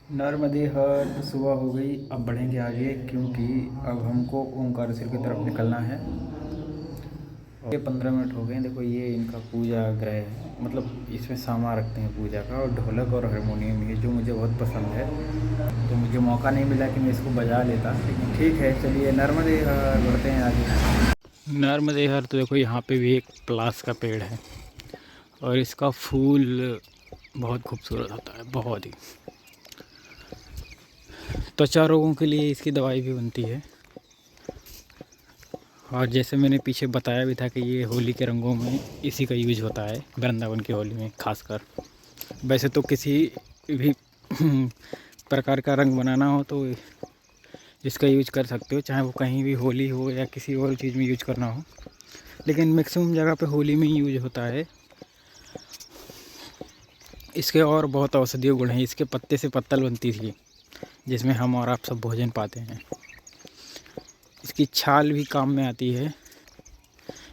नर्मदे हर सुबह हो गई। अब बढ़ेंगे आगे क्योंकि अब हमको ओंकारेश्वर की तरफ निकलना है। ये 15 मिनट हो गए। देखो ये इनका पूजा ग्रह है, मतलब इसमें सामान रखते हैं पूजा का, और ढोलक और हारमोनियम ये जो मुझे बहुत पसंद है। तो मुझे मौका नहीं मिला कि मैं इसको बजा लेता, लेकिन ठीक है चलिए नर्मदे हर बढ़ते हैं आगे। नर्मदे हर तो देखो यहाँ पे भी एक पलास का पेड़ है और इसका फूल बहुत खूबसूरत होता है, बहुत ही। त्वचा रोगों के लिए इसकी दवाई भी बनती है। और जैसे मैंने पीछे बताया भी था कि ये होली के रंगों में इसी का यूज होता है, वृंदावन की होली में खासकर। वैसे तो किसी भी प्रकार का रंग बनाना हो तो इसका यूज कर सकते हो, चाहे वो कहीं भी होली हो या किसी और चीज़ में यूज करना हो, लेकिन मैक्सिमम जगह पे होली में ही यूज होता है। इसके और बहुत औषधीय गुण हैं। इसके पत्ते से पत्तल बनती थी जिसमें हम और आप सब भोजन पाते हैं। इसकी छाल भी काम में आती है,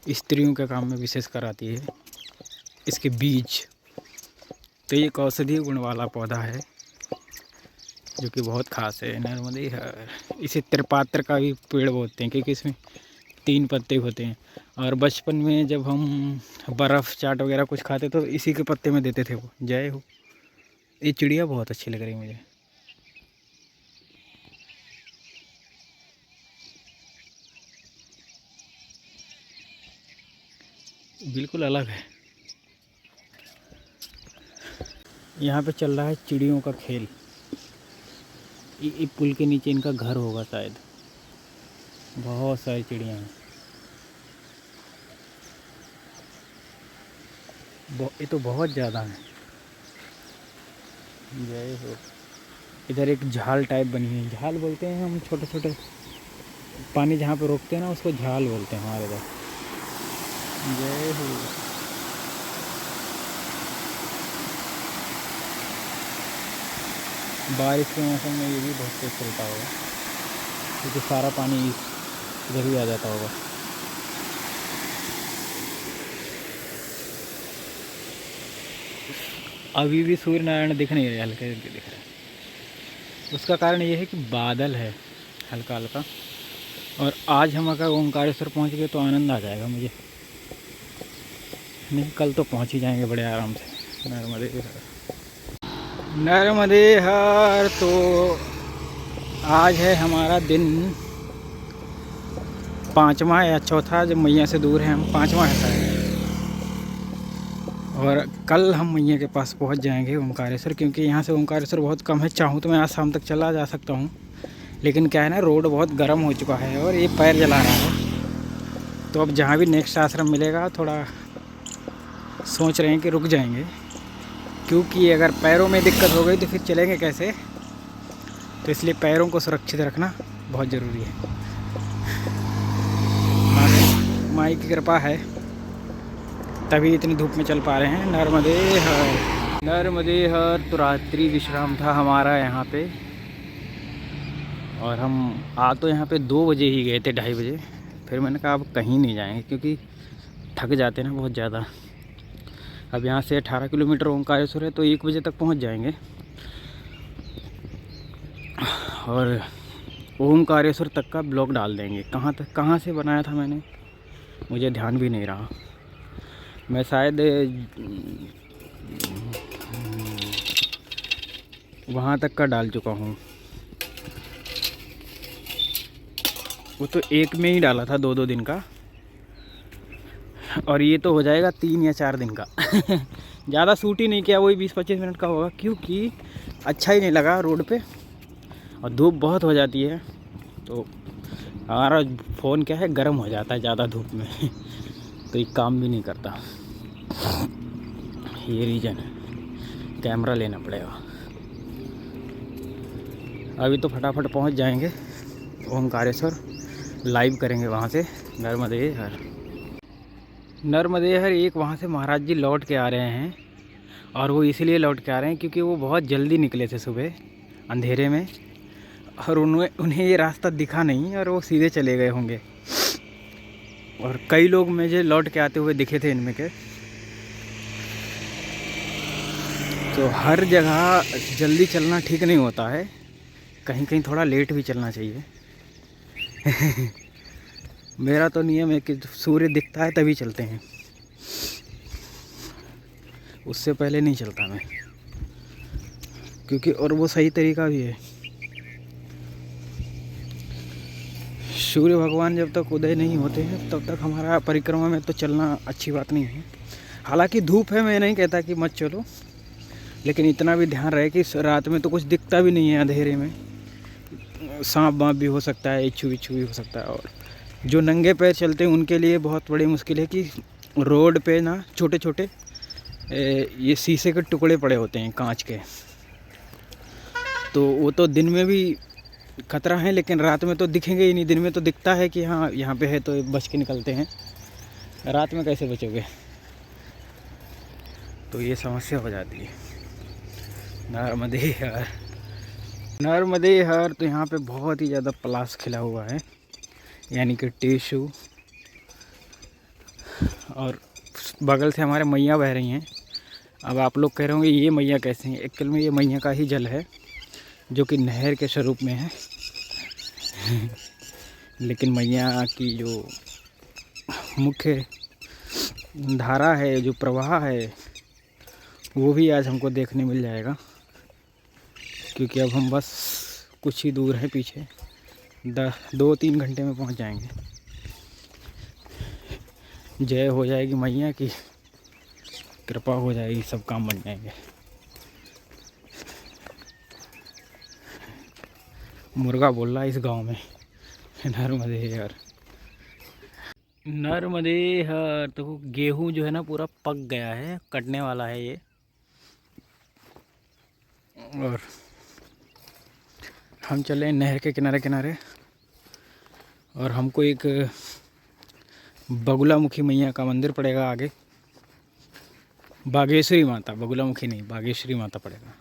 स्त्रियों के काम में विशेषकर आती है। इसके बीज तो एक औषधीय गुण वाला पौधा है जो कि बहुत खास है। नर्मदे हर, इसे त्रिपात्र का भी पेड़ बोलते हैं क्योंकि इसमें 3 पत्ते होते हैं। और बचपन में जब हम बर्फ़ चाट वगैरह कुछ खाते तो इसी के पत्ते में देते थे वो। जय हो। ये चिड़िया बहुत अच्छी लग रही है मुझे। बिल्कुल अलग है। यहाँ पे चल रहा है चिड़ियों का खेल। ये पुल के नीचे इनका घर होगा शायद। बहुत सारी चिड़ियाँ हैं। ये तो बहुत ज़्यादा है। जय हो। इधर एक झाल टाइप बनी है, झाल बोलते हैं हम, छोटे छोटे पानी जहाँ पे रोकते हैं ना उसको झाल बोलते हैं हमारे इधर। जय हो। बारिश के मौसम में ये भी बहुत तेज चलता होगा क्योंकि सारा पानी इधर ही आ जाता होगा। अभी भी सूर्य नारायण दिख नहीं रहे, हल्के हल्के दिख रहे हैं। उसका कारण ये है कि बादल है हल्का हल्का। और आज हम अगर ओंकारेश्वर पहुंच गए तो आनंद आ जाएगा मुझे। नहीं कल तो पहुंच ही जाएंगे बड़े आराम से। नर्मदे हर, नर्मदे हर। तो आज है हमारा दिन 5वां या चौथा, जब मैया से दूर हैं हम। 5वां है शायद। और कल हम मैया के पास पहुंच जाएंगे ओंकारेश्वर, क्योंकि यहाँ से ओंकारेश्वर बहुत कम है। चाहूँ तो मैं आज शाम तक चला जा सकता हूँ, लेकिन क्या है ना, रोड बहुत गर्म हो चुका है और ये पैर जला रहा है। तो अब जहाँ भी नेक्स्ट आश्रम मिलेगा थोड़ा सोच रहे हैं कि रुक जाएंगे, क्योंकि अगर पैरों में दिक्कत हो गई तो फिर चलेंगे कैसे। तो इसलिए पैरों को सुरक्षित रखना बहुत ज़रूरी है। माई की कृपा है तभी इतनी धूप में चल पा रहे हैं। नर्मदे हर, नर्मदे हर। तो रात्रि विश्राम था हमारा यहाँ पे, और हम आ तो यहाँ पे 2 बजे ही गए थे, 2:30 बजे। फिर मैंने कहा अब कहीं नहीं जाएंगे क्योंकि थक जाते हैं ना बहुत ज़्यादा। अब यहाँ से 18 किलोमीटर ओंकारेश्वर है तो 1 बजे तक पहुँच जाएंगे। और ओंकारेश्वर तक का ब्लॉग डाल देंगे। कहाँ तक, कहाँ से बनाया था मैंने, मुझे ध्यान भी नहीं रहा। मैं शायद वहाँ तक का डाल चुका हूँ। वो तो एक में ही डाला था 2-2 दिन का, और ये तो हो जाएगा 3 या 4 दिन का। ज़्यादा शूट ही नहीं किया, वही 20-25 मिनट का होगा, क्योंकि अच्छा ही नहीं लगा रोड पे और धूप बहुत हो जाती है। तो हमारा फ़ोन क्या है, गर्म हो जाता है ज़्यादा धूप में। तो ये काम भी नहीं करता। ये रीज़न है, कैमरा लेना पड़ेगा। अभी तो फटाफट पहुंच जाएंगे ओंकारेश्वर, लाइव करेंगे वहां से नर्मदे हर। नर्मदे हर एक वहां से महाराज जी लौट के आ रहे हैं, और वो इसीलिए लौट के आ रहे हैं क्योंकि वो बहुत जल्दी निकले थे सुबह अंधेरे में, और उन्हें ये रास्ता दिखा नहीं और वो सीधे चले गए होंगे। और कई लोग मुझे लौट के आते हुए दिखे थे इनमें के। तो हर जगह जल्दी चलना ठीक नहीं होता है, कहीं कहीं थोड़ा लेट भी चलना चाहिए। मेरा तो नियम है कि सूर्य दिखता है तभी चलते हैं, उससे पहले नहीं चलता मैं, क्योंकि और वो सही तरीका भी है। सूर्य भगवान जब तक उदय नहीं होते हैं तब तक हमारा परिक्रमा में तो चलना अच्छी बात नहीं है। हालांकि धूप है, मैं नहीं कहता कि मत चलो, लेकिन इतना भी ध्यान रहे कि रात में तो कुछ दिखता भी नहीं है, अंधेरे में सांप वाँप भी हो सकता है, इच्छू विच्छू भी हो सकता है। और जो नंगे पैर चलते हैं उनके लिए बहुत बड़ी मुश्किल है कि रोड पे ना छोटे छोटे ये शीशे के टुकड़े पड़े होते हैं कांच के, तो वो तो दिन में भी खतरा है, लेकिन रात में तो दिखेंगे ही नहीं। दिन में तो दिखता है कि हाँ यहाँ पे है तो बच के निकलते हैं, रात में कैसे बचोगे? तो ये समस्या हो जाती है। नर्मदे हर, नर्मदे हर। तो यहाँ पे बहुत ही ज़्यादा पलाश खिला हुआ है, यानी कि टिशू, और बगल से हमारे मैया बह रही हैं। अब आप लोग कह रहे होंगे ये मैया कैसे हैं? एक्चुअल में ये मैया का ही जल है, जो कि नहर के स्वरूप में है। लेकिन मैया की जो मुख्य धारा है, जो प्रवाह है, वो भी आज हमको देखने मिल जाएगा, क्योंकि अब हम बस कुछ ही दूर है पीछे, 2-3 घंटे में पहुंच जाएंगे। जय हो जाएगी मैया की, कृपा हो जाएगी, सब काम बन जाएंगे। मुर्गा बोल रहा है इस गांव में, नर्मदे हर, नर्मदे हर। तो गेहूं जो है ना पूरा पक गया है, कटने वाला है ये। और हम चले नहर के किनारे किनारे, और हमको एक बगुलामुखी मैया का मंदिर पड़ेगा आगे, बागेश्वरी माता, बगुलामुखी नहीं, बागेश्वरी माता पड़ेगा।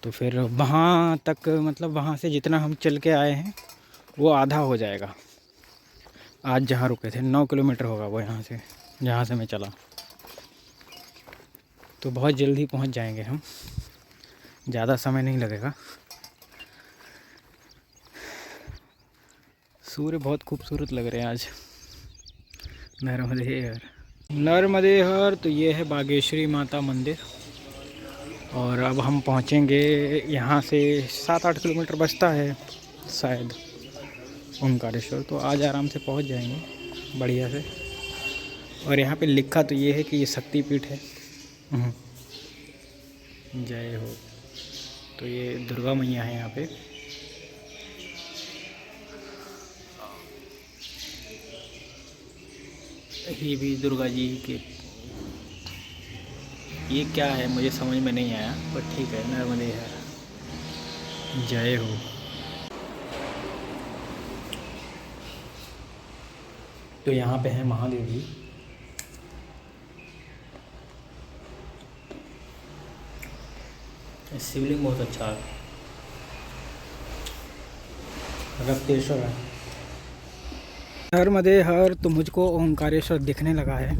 तो फिर वहाँ तक, मतलब वहाँ से जितना हम चल के आए हैं वो आधा हो जाएगा। आज जहाँ रुके थे 9 किलोमीटर होगा वो यहाँ से, जहाँ से मैं चला। तो बहुत जल्दी पहुँच जाएंगे हम, ज़्यादा समय नहीं लगेगा। सूर्य बहुत खूबसूरत लग रहे हैं आज। नर्मदे हर, नर्मदे हर। तो ये है बागेश्वरी माता मंदिर, और अब हम पहुँचेंगे यहाँ से 7-8 किलोमीटर बचता है शायद ओंकारेश्वर। तो आज आराम से पहुँच जाएंगे बढ़िया से। और यहाँ पे लिखा तो ये है कि ये शक्तिपीठ है। जय हो। तो ये दुर्गा मैया है यहाँ पे। ये भी दुर्गा जी के, ये क्या है मुझे समझ में नहीं आया, पर ठीक है, नर्मदे हर, जय हो। तो यहाँ पे है महादेव जी। शिवलिंग बहुत अच्छा है, रक्तेश्वर है। नर्मदे हर। तो मुझको ओंकारेश्वर दिखने लगा है,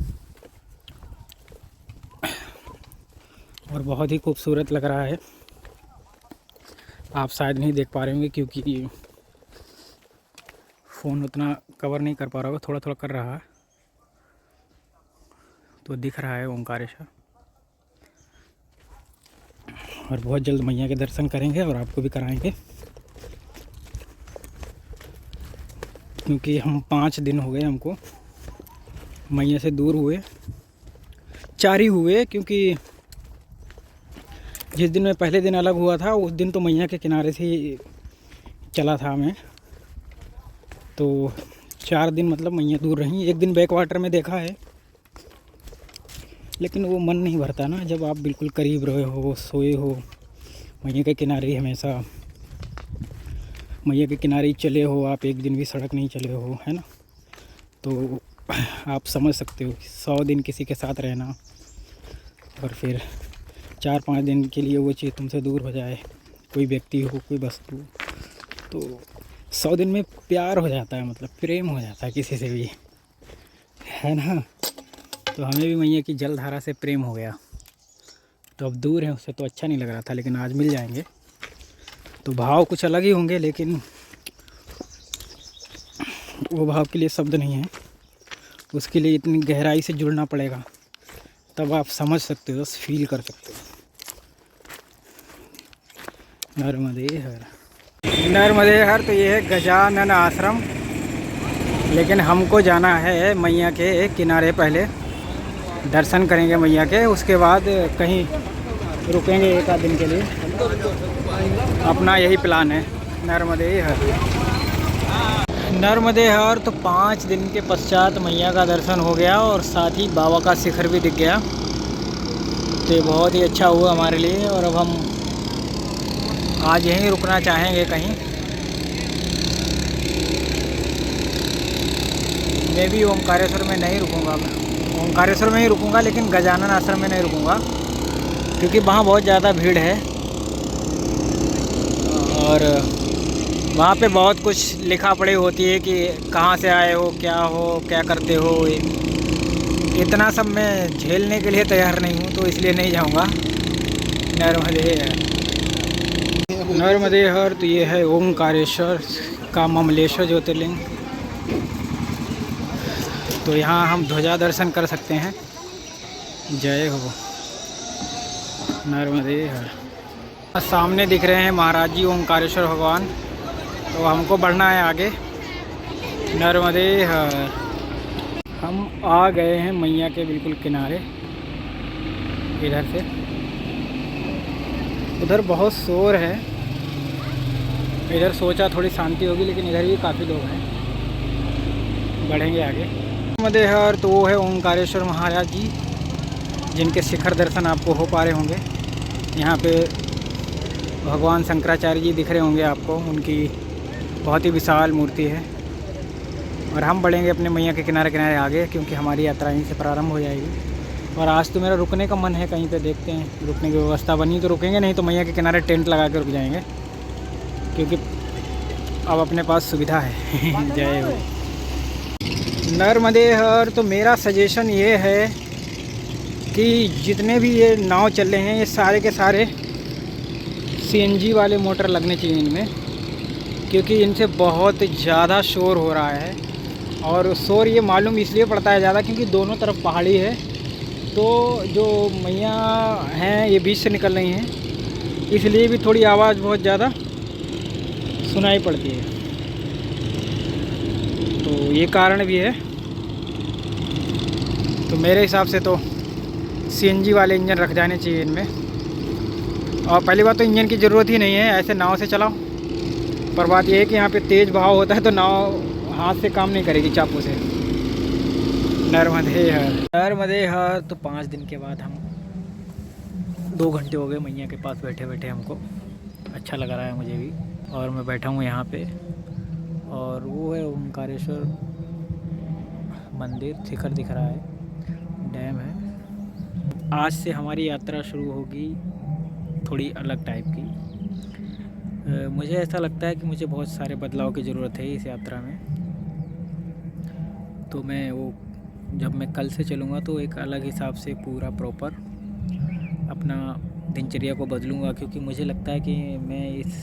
और बहुत ही खूबसूरत लग रहा है। आप शायद नहीं देख पा रहे होंगे क्योंकि फ़ोन उतना कवर नहीं कर पा रहा होगा, थोड़ा थोड़ा कर रहा है। तो दिख रहा है ओंकारेश्वर, और बहुत जल्द मैया के दर्शन करेंगे और आपको भी कराएंगे, क्योंकि हम 5 दिन हो गए हमको मैया से दूर हुए। 4 ही हुए, क्योंकि जिस दिन मैं पहले दिन अलग हुआ था उस दिन तो मैया के किनारे से ही चला था मैं। तो 4 दिन मतलब मैया दूर रही। एक दिन बैक वाटर में देखा है, लेकिन वो मन नहीं भरता ना, जब आप बिल्कुल करीब रहे हो, सोए हो मैया के किनारे, हमेशा मैया के किनारे ही चले हो आप, एक दिन भी सड़क नहीं चले हो, है ना। तो आप समझ सकते हो कि 100 दिन किसी के साथ रहना, और फिर 4-5 दिन के लिए वो चीज़ तुमसे दूर हो जाए, कोई व्यक्ति हो, कोई वस्तु, तो 100 दिन में प्यार हो जाता है, मतलब प्रेम हो जाता है किसी से भी, है ना। तो हमें भी मैया की जलधारा से प्रेम हो गया, तो अब दूर है उससे तो अच्छा नहीं लग रहा था, लेकिन आज मिल जाएंगे तो भाव कुछ अलग ही होंगे, लेकिन वो भाव के लिए शब्द नहीं है। उसके लिए इतनी गहराई से जुड़ना पड़ेगा, तब आप समझ सकते हो, फील कर सकते हो। नर्मदे हर, नर्मदे हर। तो ये है गजानन आश्रम, लेकिन हमको जाना है मैया के किनारे। पहले दर्शन करेंगे मैया के, उसके बाद कहीं रुकेंगे एक आध दिन के लिए। अपना यही प्लान है। नर्मदे हर, नर्मदे हर। तो 5 दिन के पश्चात मैया का दर्शन हो गया और साथ ही बाबा का शिखर भी दिख गया। तो ये बहुत ही अच्छा हुआ हमारे लिए। और अब हम आज यहीं रुकना चाहेंगे कहीं। मैं भी ओंकारेश्वर में नहीं रुकूंगा, मैं ओंकारेश्वर में ही रुकूंगा, लेकिन गजानन आश्रम में नहीं रुकूंगा, क्योंकि वहाँ बहुत ज़्यादा भीड़ है और वहाँ पे बहुत कुछ लिखा पढ़ी होती है कि कहाँ से आए हो, क्या करते हो। इतना सब मैं झेलने के लिए तैयार नहीं हूँ, तो इसलिए नहीं जाऊँगा। नर्मदे हर, नर्मदे हर। तो ये है ओंकारेश्वर का ममलेश्वर ज्योतिर्लिंग। तो यहाँ हम ध्वजा दर्शन कर सकते हैं। जय हो नर्मदे हर। सामने दिख रहे हैं महाराज जी ओंकारेश्वर भगवान। तो हमको बढ़ना है आगे। नर्मदे हर। हम आ गए हैं मैया के बिल्कुल किनारे। इधर से उधर बहुत शोर है, इधर सोचा थोड़ी शांति होगी, लेकिन इधर भी काफ़ी लोग हैं। बढ़ेंगे आगे। नर्मदे हर। तो वो है ओंकारेश्वर महाराज जी, जिनके शिखर दर्शन आपको हो पा रहे होंगे। यहाँ पे भगवान शंकराचार्य जी दिख रहे होंगे आपको, उनकी बहुत ही विशाल मूर्ति है। और हम बढ़ेंगे अपने मैया के किनारे किनारे आगे, क्योंकि हमारी यात्रा यहीं से प्रारंभ हो जाएगी। और आज तो मेरा रुकने का मन है कहीं पे, देखते हैं रुकने की व्यवस्था बनी तो रुकेंगे, नहीं तो मैया के किनारे टेंट लगा के रुक जाएंगे, क्योंकि अब अपने पास सुविधा है। जय हो नर्मदे हर। तो मेरा सजेशन ये है कि जितने भी ये नाव चल रहे हैं, ये सारे के सारे CNG वाले मोटर लगने चाहिए इनमें, क्योंकि इनसे बहुत ज़्यादा शोर हो रहा है। और शोर ये मालूम इसलिए पड़ता है ज़्यादा, क्योंकि दोनों तरफ पहाड़ी है, तो जो मैया हैं ये बीच से निकल रही हैं, इसलिए भी थोड़ी आवाज़ बहुत ज़्यादा सुनाई पड़ती है। तो ये कारण भी है। तो मेरे हिसाब से तो CNG वाले इंजन रख जाने चाहिए इनमें। और पहली बात तो इंजन की ज़रूरत ही नहीं है, ऐसे नाव से चलाओ। पर बात यह है कि यहाँ पे तेज़ बहाव होता है, तो नाव हाथ से काम नहीं करेगी, चाकू से। नर्मदे हर, नर्मदे हर। तो 5 दिन के बाद हम 2 घंटे हो गए मैया के पास बैठे बैठे। हमको अच्छा लग रहा है मुझे भी। और मैं बैठा हूँ यहाँ पे, और वो है ओंकारेश्वर मंदिर, शिखर दिख रहा है, डैम है। आज से हमारी यात्रा शुरू होगी थोड़ी अलग टाइप की। मुझे ऐसा लगता है कि मुझे बहुत सारे बदलाव की ज़रूरत है इस यात्रा में। तो मैं वो जब मैं कल से चलूँगा तो एक अलग हिसाब से पूरा प्रॉपर अपना दिनचर्या को बदलूँगा, क्योंकि मुझे लगता है कि मैं इस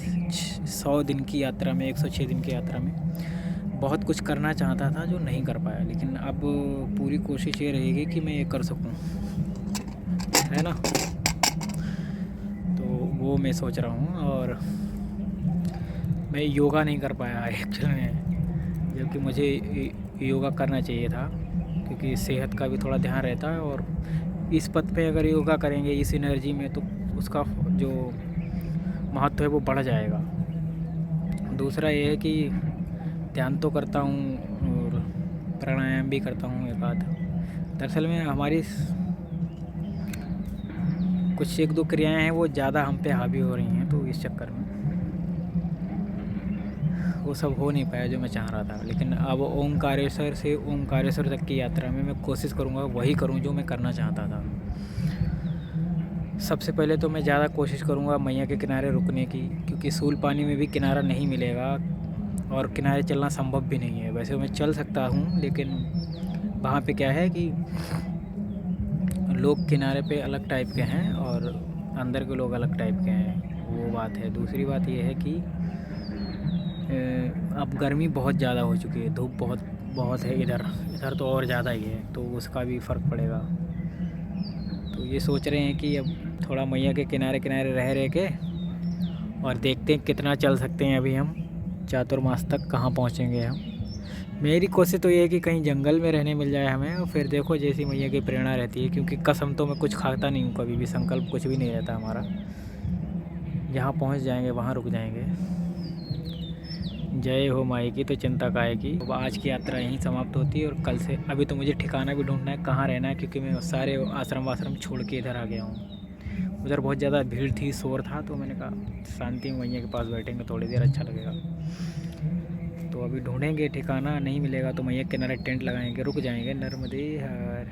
100 दिन की यात्रा में, 106 दिन की यात्रा में बहुत कुछ करना चाहता था जो नहीं कर पाया। लेकिन अब पूरी कोशिश ये रहेगी कि मैं ये कर सकूँ, है ना। तो वो मैं सोच रहा हूँ। और मैं योगा नहीं कर पाया एक्चुअली में, जबकि मुझे योगा करना चाहिए था, क्योंकि सेहत का भी थोड़ा ध्यान रहता है। और इस पथ पे अगर योगा करेंगे इस एनर्जी में, तो उसका जो महत्व है वो बढ़ जाएगा। दूसरा ये है कि ध्यान तो करता हूँ और प्राणायाम भी करता हूँ एक आध। दरअसल में हमारी कुछ 1-2 क्रियाएं हैं वो ज़्यादा हम पे हावी हो रही हैं, तो इस चक्कर में वो सब हो नहीं पाया जो मैं चाह रहा था। लेकिन अब ओंकारेश्वर से ओंकारेश्वर तक की यात्रा में मैं कोशिश करूँगा वही करूँ जो मैं करना चाहता था। सबसे पहले तो मैं ज़्यादा कोशिश करूँगा मैया के किनारे रुकने की, क्योंकि सूलपानी में भी किनारा नहीं मिलेगा और किनारे चलना संभव भी नहीं है। वैसे मैं चल सकता हूँ, लेकिन वहाँ पे क्या है कि लोग किनारे पे अलग टाइप के हैं और अंदर के लोग अलग टाइप के हैं, वो बात है। दूसरी बात ये है कि अब गर्मी बहुत ज़्यादा हो चुकी है, धूप बहुत बहुत है इधर इधर तो और ज़्यादा ही है, तो उसका भी फ़र्क पड़ेगा। तो ये सोच रहे हैं कि अब थोड़ा मैया के किनारे किनारे रह के और देखते हैं कितना चल सकते हैं अभी हम, चातुर्मास तक कहाँ पहुँचेंगे हम। मेरी कोशिश तो ये है कि कहीं जंगल में रहने मिल जाए हमें, और फिर देखो जैसी मैया की प्रेरणा रहती है, क्योंकि कसम तो मैं कुछ खाता नहीं हूँ कभी भी, संकल्प कुछ भी नहीं रहता हमारा। जहाँ पहुँच जाएंगे वहाँ रुक जाएंगे। जय हो माई की, तो चिंता काहे की। अब आज की यात्रा यहीं समाप्त होती है, और कल से अभी तो मुझे ठिकाना भी ढूंढना है कहाँ रहना है, क्योंकि मैं सारे आश्रम वाश्रम छोड़ के इधर आ गया हूँ। उधर बहुत ज़्यादा भीड़ थी, शोर था, तो मैंने कहा शांति में मैया के पास बैठेंगे थोड़ी देर, अच्छा लगेगा। तो अभी ढूंढेंगे ठिकाना, नहीं मिलेगा तो मैया के किनारे टेंट लगाएंगे, रुक जाएंगे। नर्मदे हर।